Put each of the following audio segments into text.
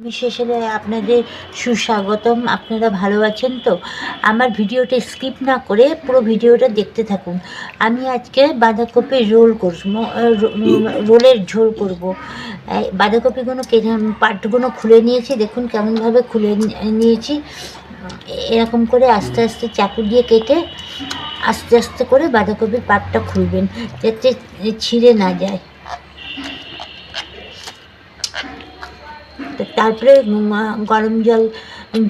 বিশেষে আপনাদের সুস্বাগতম। আপনারা ভালো আছেন তো? আমার ভিডিওটা স্কিপ না করে পুরো ভিডিওটা দেখতে থাকুন। আমি আজকে বাঁধাকপির রোলের ঝোল করব। বাঁধাকপিগুলো পাটগুলো খুলে নিয়েছি, দেখুন কেমনভাবে খুলে নিয়েছি। এরকম করে আস্তে আস্তে চাকু দিয়ে কেটে আস্তে আস্তে করে বাঁধাকপির পাটটা খুলবেন, যাতে ছিঁড়ে না যায়। তারপরে গরম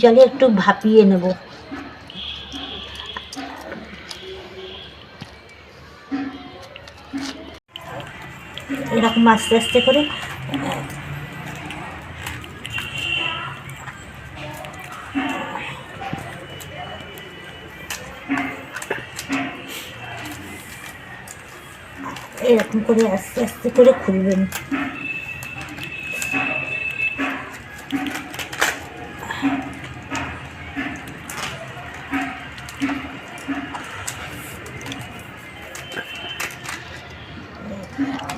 জলে একটু ভাপিয়ে নেব। এরকম আস্তে আস্তে করে এরকম করে আস্তে আস্তে করে খুলবেন।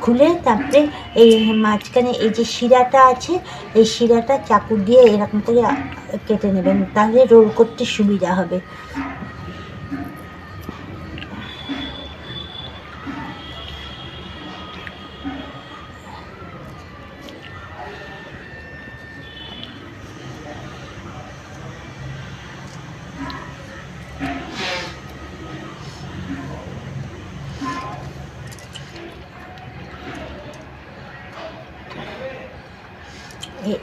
খুলে তারপরে এই মাঝখানে এই যে শিরাটা আছে, এই শিরাটা চাকু দিয়ে এরকম করে কেটে নেবেন, তাহলে রোল করতে সুবিধা হবে।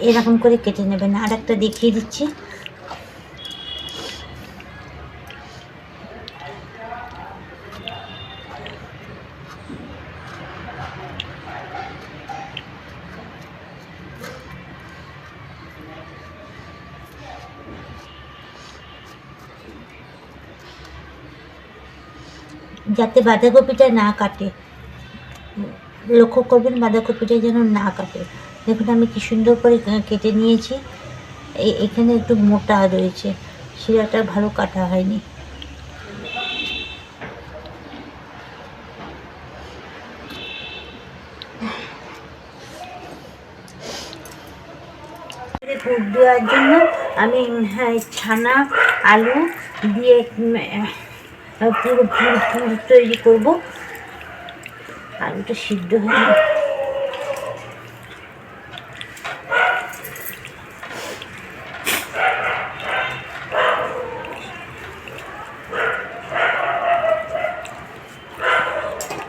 এরকম করে কেটে নেবেন। আর একটা দেখিয়ে দিচ্ছি। যাতে বাঁধাকপিটা না কাটে, লক্ষ্য করবেন বাঁধাকপিটা যেন না কাটে। দেখুন আমি কি সুন্দর করে কেটে নিয়েছি। এখানে একটু মোটা রয়েছে, শিরাটা ভালো কাটা হয়নি। পুর দেওয়ার জন্য আমি ছানা আলু দিয়ে পুরো পুর তৈরি করব। আলুটা সিদ্ধ হয়ে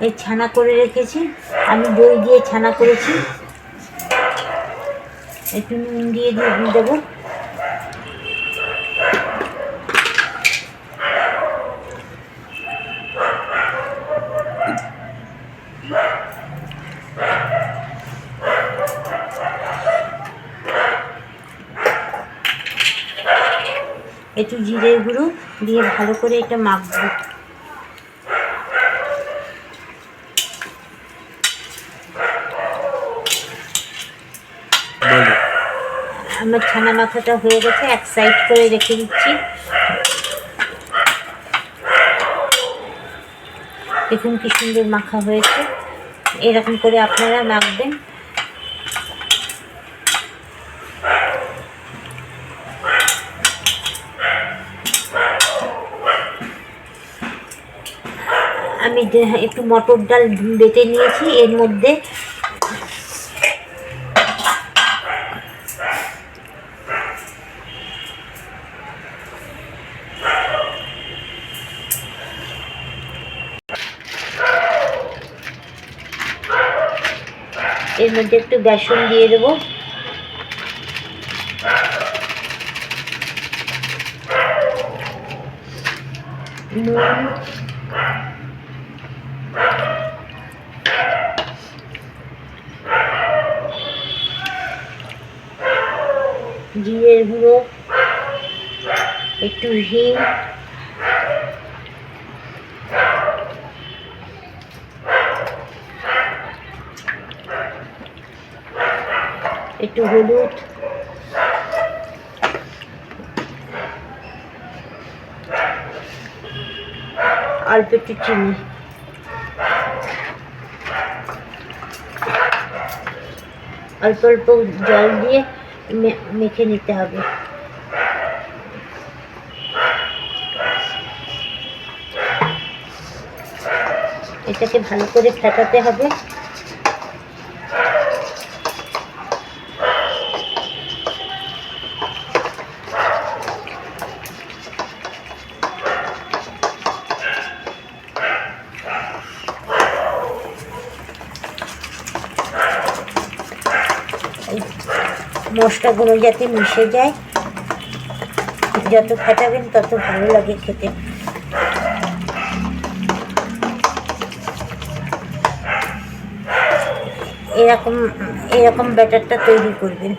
এই ছানা করে রেখেছি, আমি দই দিয়ে ছানা করেছি। একটু নুন দিয়ে দেবো। একটু জিরে গুঁড়ো দিয়ে ভালো করে এটা মাখবো। আমার ছানা মাখাটা হয়ে গেছে, এক সাইড করে রেখে দিচ্ছি। দেখুন কি সুন্দর মাখা হয়েছে। এরকম করে আপনারা মাখবেন। আমি একটু মটর ডাল বেটে নিয়েছি, এর মধ্যে একটু বেসন দিয়ে দেবো। নুন, জিরের গুঁড়ো, একটু হিং, একটু হলুদ, অল্প একটু চিনি, অল্প অল্প জল দিয়ে মেখে নিতে হবে। এটাকে ভালো করে ফেটাতে হবে। মশলাগুলো যাতে মিশে যায়, যত ফেটাবেন তত ভালো লাগে খেতে। এরকম ব্যাটারটা তৈরি করবেন।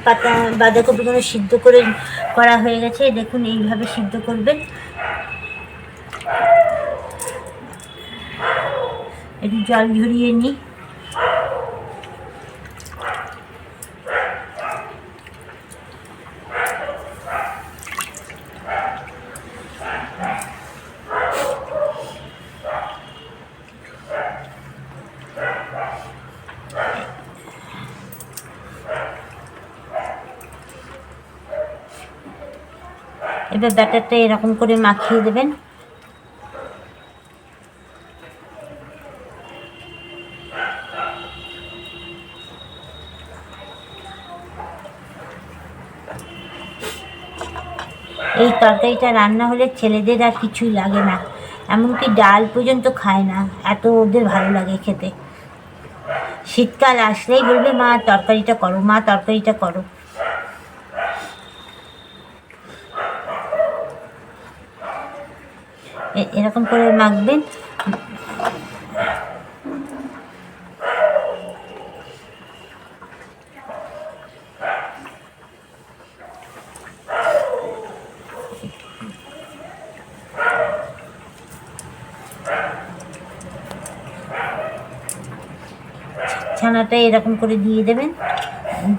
পাতা বাঁধাকপিগুলো সিদ্ধ করা হয়ে গেছে, দেখুন এইভাবে সিদ্ধ করবেন। একটু জল ঝরিয়ে নিই। এবার ব্যাটারটা এরকম করে মাখিয়ে দেবেন। এই তরকারিটা রান্না হলে ছেলেদের আর কিছুই লাগে না, এমনকি ডাল পর্যন্ত খায় না, এত ওদের ভালো লাগে খেতে। শীতকাল আসলেই বলবে মা তরকারিটা করো, মা তরকারিটা করো। এরকম করে মাখবেন। ছানাটা এরকম করে দিয়ে দেবেন,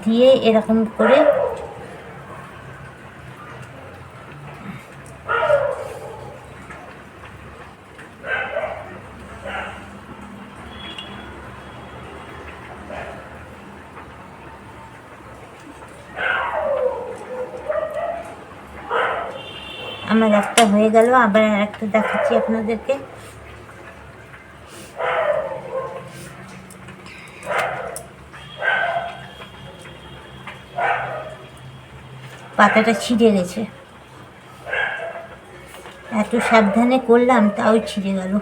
দিয়ে এরকম করে আমার একটা হয়ে গেল, আবার একটা দেখাচ্ছি আপনাদেরকে। পাতাটা ছিঁড়ে গেছে, এত সাবধানে করলাম তাও ছিঁড়ে গেল।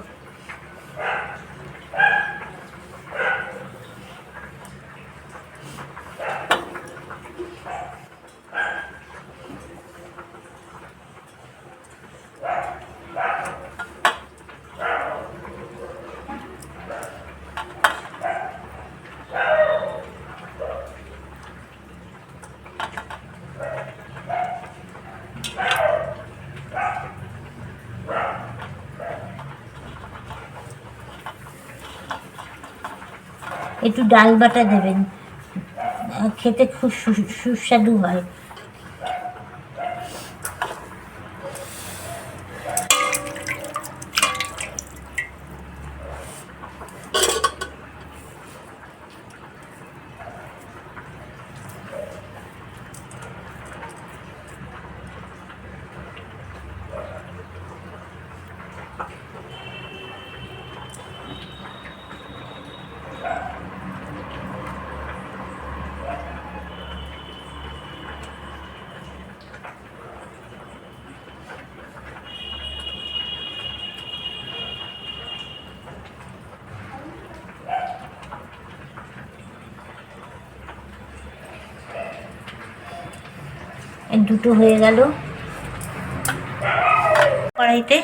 একটু ডাল বাটা দেবেন, খেতে খুব সুস্বাদু হয়। দুটো হয়ে গেল। কড়াইতে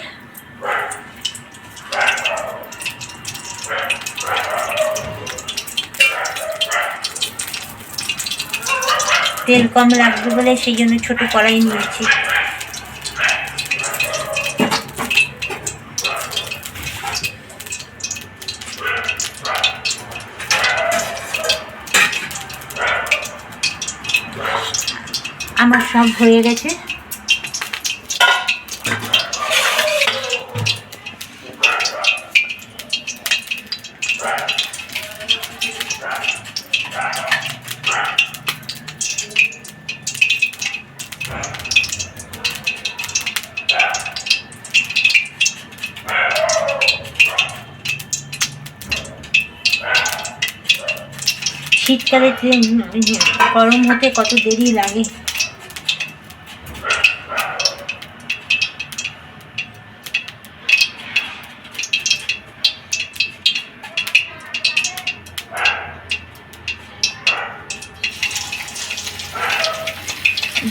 তেল কম লাগবে বলে সেই জন্য ছোট কড়াই নিয়েছি। আমার সব হয়ে গেছে, শীতকালে গরম হতে কত দেরি লাগে।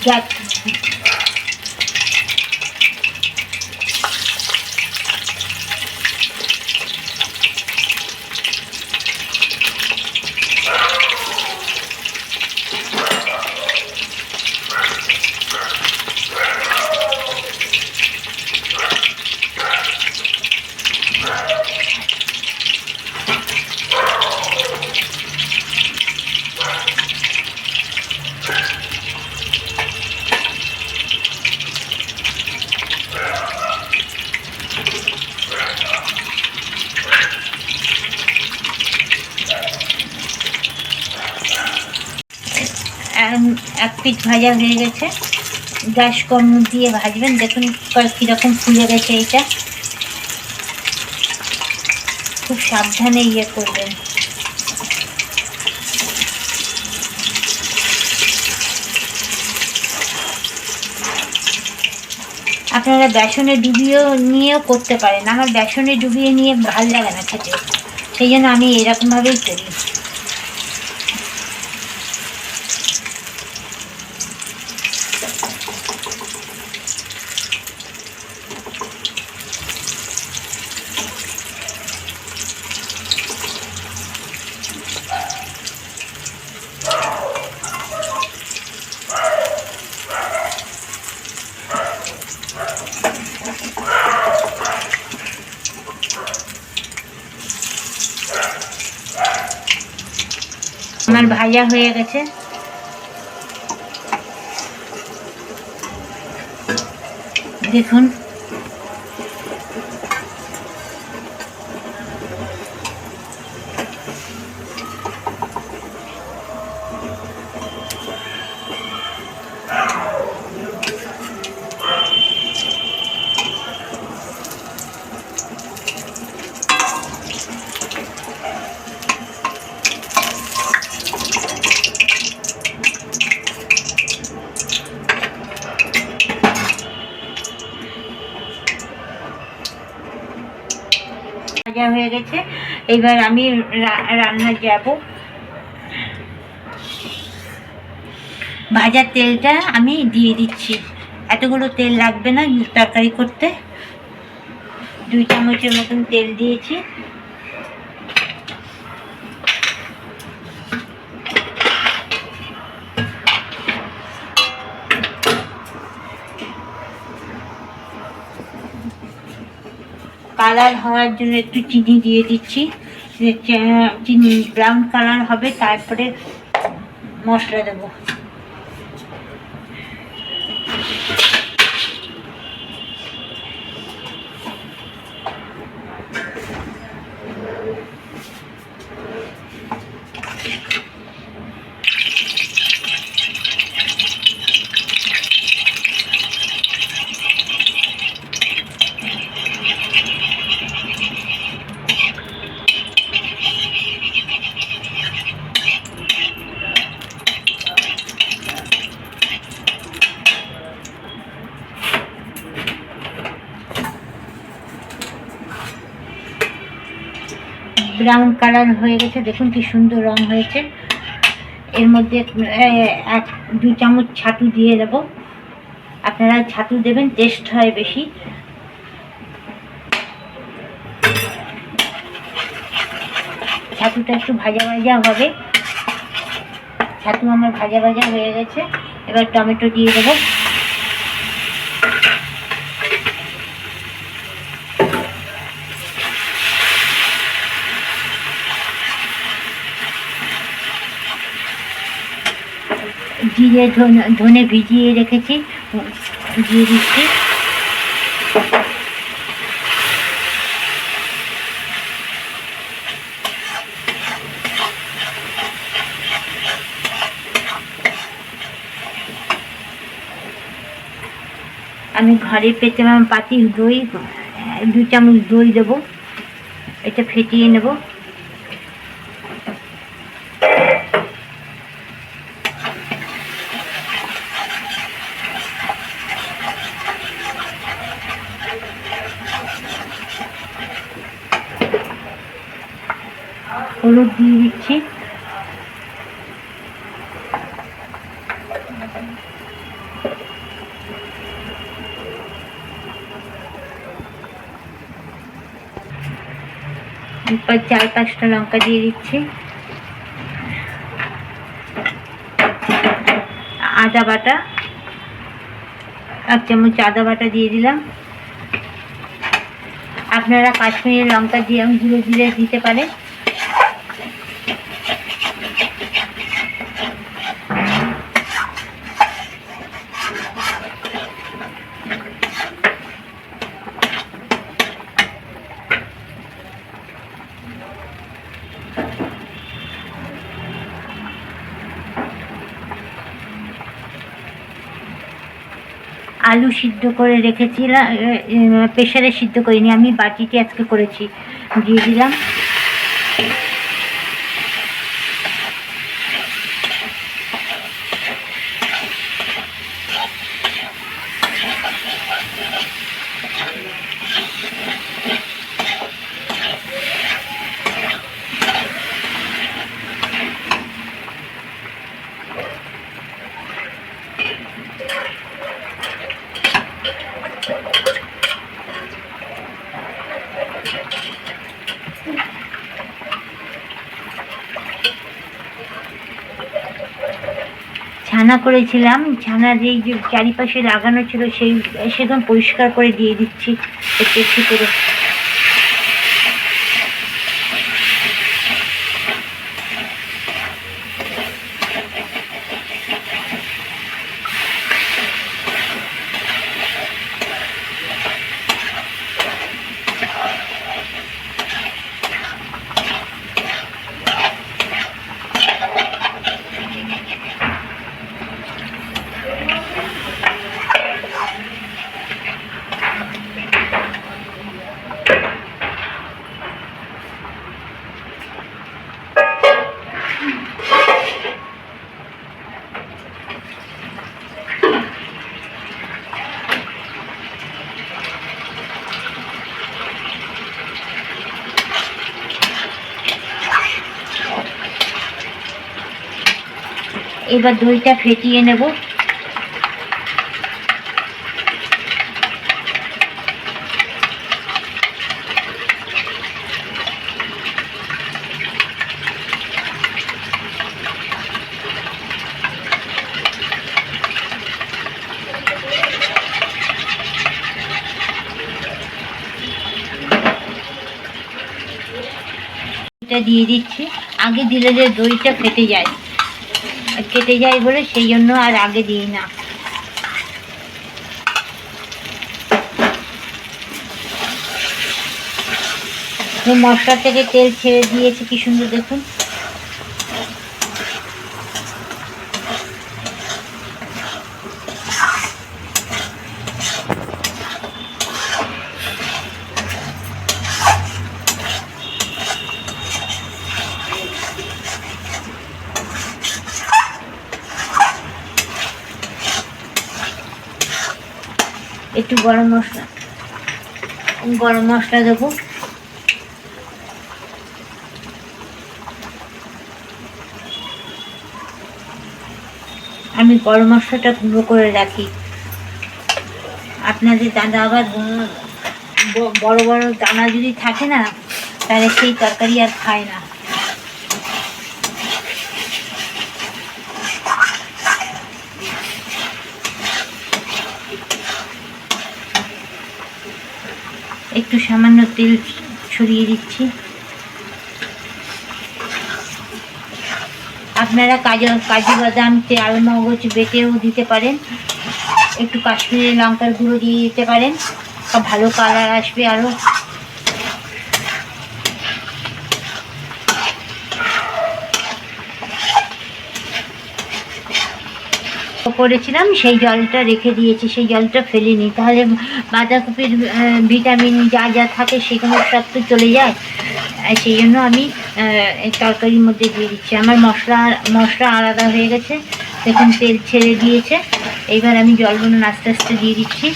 যাক, এক পিঠ ভাজা হয়ে গেছে। গ্যাস কম দিয়ে ভাজবেন। দেখুন কীরকম ফুলে গেছে। এটা খুব সাবধানে করবেন। আপনারা বেসনে ডুবিয়েও নিয়েও করতে পারেন। আমার বেসনে ডুবিয়ে নিয়ে ভালো লাগে না খেতে, সেই জন্য আমি এরকমভাবেই করি। আমার ভাজা হয়ে গেছে। দেখুন ভাজা হয়ে গেছে। এবার আমি রান্না যাব। ভাজার তেলটা আমি দিয়ে দিচ্ছি। এতগুলো তেল লাগবে না তরকারি করতে। 2 চামচের মতন তেল দিয়েছি। কালার হওয়ার জন্য একটু চিনি দিয়ে দিচ্ছি। চিনি ব্রাউন কালার হবে, তারপরে মশলা দেবো। ব্রাউন কালার হয়ে গেছে। দেখুন কি সুন্দর রং হয়েছে। এর মধ্যে 1-2 চামচ ছাতু দিয়ে দেবো। আপনারা ছাতু দেবেন, টেস্ট হয় বেশি। ছাতুটা একটু ভাজা ভাজা হবে। ছাতু আমার ভাজা ভাজা হয়ে গেছে। এবার টমেটো দিয়ে দেবো। জিরে ধনে ভিজিয়ে রেখেছি, দিয়ে দিচ্ছি। আমি ঘরে পেয়েছিলাম পাতি দই, 2 চামচ দই দেবো। এটা ফেটিয়ে নেব। হলুদ দিয়ে দিচ্ছি, এরপর 4-5টা লঙ্কা দিয়ে দিচ্ছি, আদা বাটা 1 চামচ আদা বাটা দিয়ে দিলাম। আপনারা কাশ্মীরি লঙ্কা দিয়ে গুঁড়ো জিরে দিতে পারেন। আলু সিদ্ধ করে রেখেছিলাম, প্রেশারে সিদ্ধ করিনি, আমি বাটিতে আজকে করেছি, দিয়ে দিলাম। ছানা করেছিলাম, ছানার এই যে চারিপাশে লাগানো ছিল সেই সেখান পরিষ্কার করে দিয়ে দিচ্ছি একটু একটু করে। এবার দইটা ফেটিয়ে নেব। এটা দিয়ে দিচ্ছি, আগে দিলে যে দইটা কেটে যায় বলে সেই জন্য আর আগে দিই না। মশলা থেকে তেল ছেড়ে দিয়েছে, কি সুন্দর দেখুন। একটু গরম মশলা দেবো। আমি গরম মশলাটা গুঁড়ো করে রাখি। আপনাদের দাদা আবার বড় বড় দানা যদি থাকে না, তাহলে সেই তরকারি আর খায় না। একটু সামান্য তেল ছড়িয়ে দিচ্ছি। আপনারা কাজু বাদাম চালমগজ বেটেও দিতে পারেন, একটু কাশ্মীরি লঙ্কার গুঁড়ো দিয়ে দিতে পারেন, ভালো কালার আসবে আরও। করেছিলাম সেই জলটা রেখে দিয়েছি, সেই জলটা ফেলিনি, তাহলে বাঁধাকপির ভিটামিন যা যা থাকে সেগুলো সব তো চলে যায়। সেই জন্য আমি তরকারির মধ্যে দিয়ে দিচ্ছি। আমার মশলা আলাদা হয়ে গেছে, দেখুন তেল ছেড়ে দিয়েছে। এইবার আমি জলগুলো আস্তে আস্তে দিয়ে দিচ্ছি।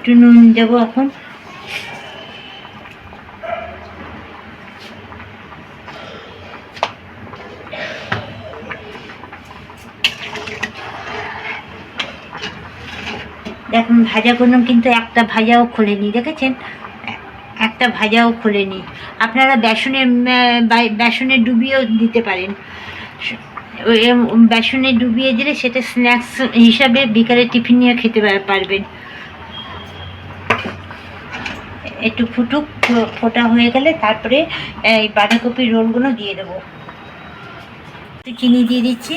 একটু নুন দেবো এখন। দেখুন ভাজাগুলো কিন্তু একটা ভাজাও খোলেনি, দেখেছেন? একটা ভাজাও খোলেনি। আপনারা বেসনে ডুবিয়েও দিতে পারেন। বেসনে ডুবিয়ে দিলে সেটা স্ন্যাক্স হিসাবে বিকালে টিফিন নিয়ে খেতে পারবেন। একটু ফুটুক, ফোটা হয়ে গেলে তারপরে এই বাঁধাকপির রোলগুলো দিয়ে দেবো। একটু চিনি দিয়ে দিচ্ছি।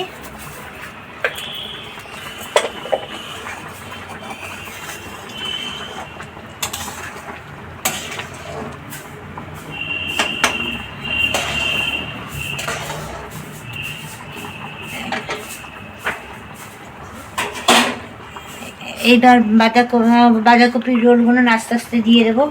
এইবার বাঁধাকপির রোলগুলো আস্তে আস্তে দিয়ে দেবো।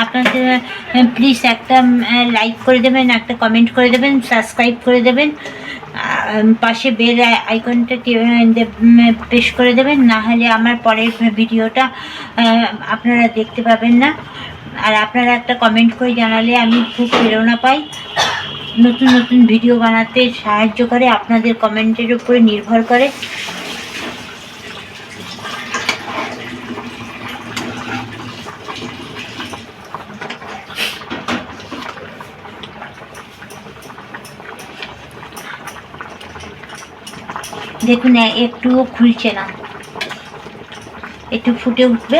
আপনাদের প্লিজ একটা লাইক করে দেবেন, একটা কমেন্ট করে দেবেন, সাবস্ক্রাইব করে দেবেন, পাশে বেল আইকনটা প্রেস করে দেবেন, না হলে আমার পরের ভিডিওটা আপনারা দেখতে পাবেন না। আর আপনারা একটা কমেন্ট করে জানালে আমি খুব প্রেরণা পাই, নতুন নতুন ভিডিও বানাতে সাহায্য করে, আপনাদের কমেন্টের উপরে নির্ভর করে। দেখুন একটুও খুলছে না, একটু ফুটে উঠবে।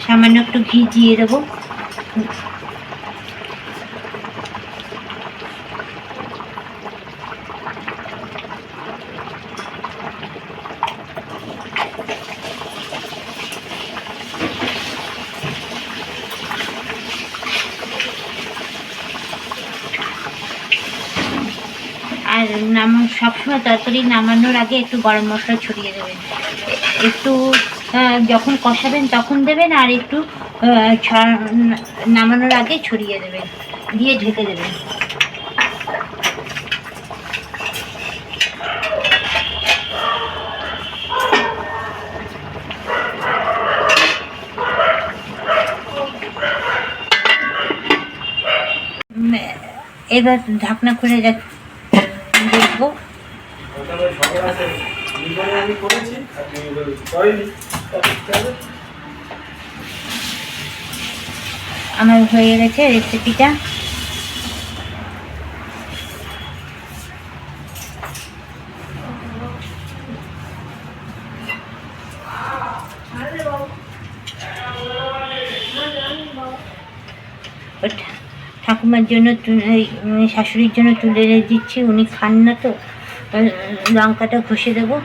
সামান্য একটু ঘি দিয়ে দেবো। আর সবসময় তরকারি নামানোর আগে একটু গরম মশলা ছড়িয়ে দেবেন। একটু যখন কষাবেন তখন দেবেন, আর একটু নামানোর আগে ছড়িয়ে দেবেন, দিয়ে ঢেকে দেবেন। এবার ঢাকনা খুলে দেখবো। আমার হয়ে গেছে রেসিপিটা। ঠাকুমার জন্য, শাশুড়ির জন্য তুলে দিচ্ছি, উনি খান না তো। লঙ্কাটা ঘষে দেবো।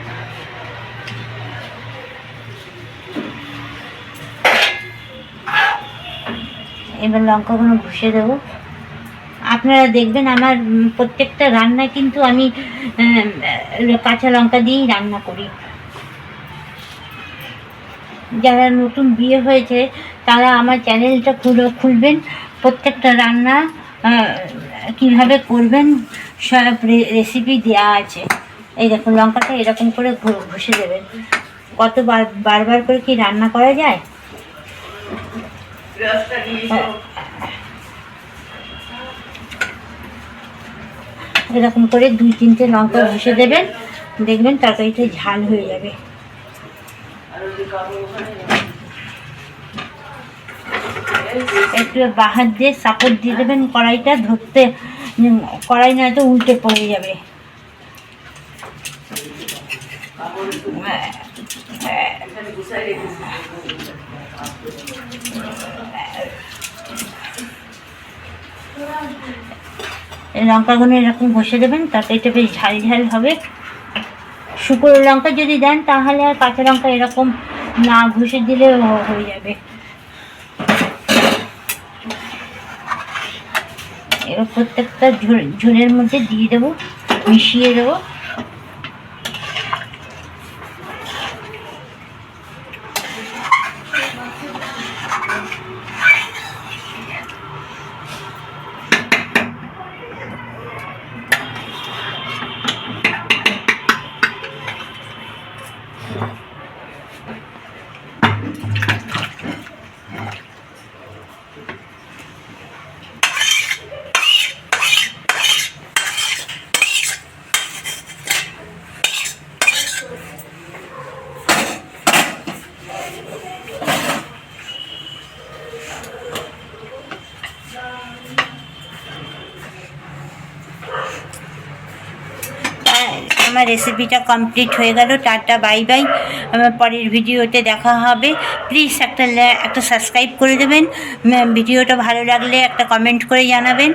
এবার লঙ্কাগুলো ঘষে দেবো। আপনারা দেখবেন আমার প্রত্যেকটা রান্না কিন্তু আমি কাঁচা লঙ্কা দিয়েই রান্না করি। যারা নতুন বিয়ে হয়েছে তারা আমার চ্যানেলটা খুলবেন, প্রত্যেকটা রান্না কীভাবে করবেন সব রেসিপি দেওয়া আছে। এই দেখুন লঙ্কাটা এরকম করে ঘষে দেবেন, কত বারবার করে কি রান্না করা যায়? এরকম করে 2-3টে লঙ্কা ঘষে দেবেন, দেখবেন তরকারিটা ঝাল হয়ে যাবে। একটু বাহাত দিয়ে সাপোর্ট দিয়ে দেবেন কড়াইটা ধরতে, কড়াই নয়তো উল্টে পড়ে যাবে। লঙ্কাগুলো এরকম ঘষে দেবেন, তরকারিটা বেশ ঝাল ঝাল হবে। শুকনো লঙ্কা যদি দেন তাহলে আর কাঁচা লঙ্কা এরকম না ঘষে দিলে হয়ে যাবে। এবার প্রত্যেকটা ঝোলের মধ্যে দিয়ে দেবো, মিশিয়ে দেবো। আমার রেসিপিটা কমপ্লিট হয়ে গেল। Tata, bye bye. আমার পরের ভিডিওতে দেখা হবে। প্লিজ একটা সাবস্ক্রাইব করে দেবেন। ভিডিওটা ভালো লাগলে একটা কমেন্ট করে জানাবেন।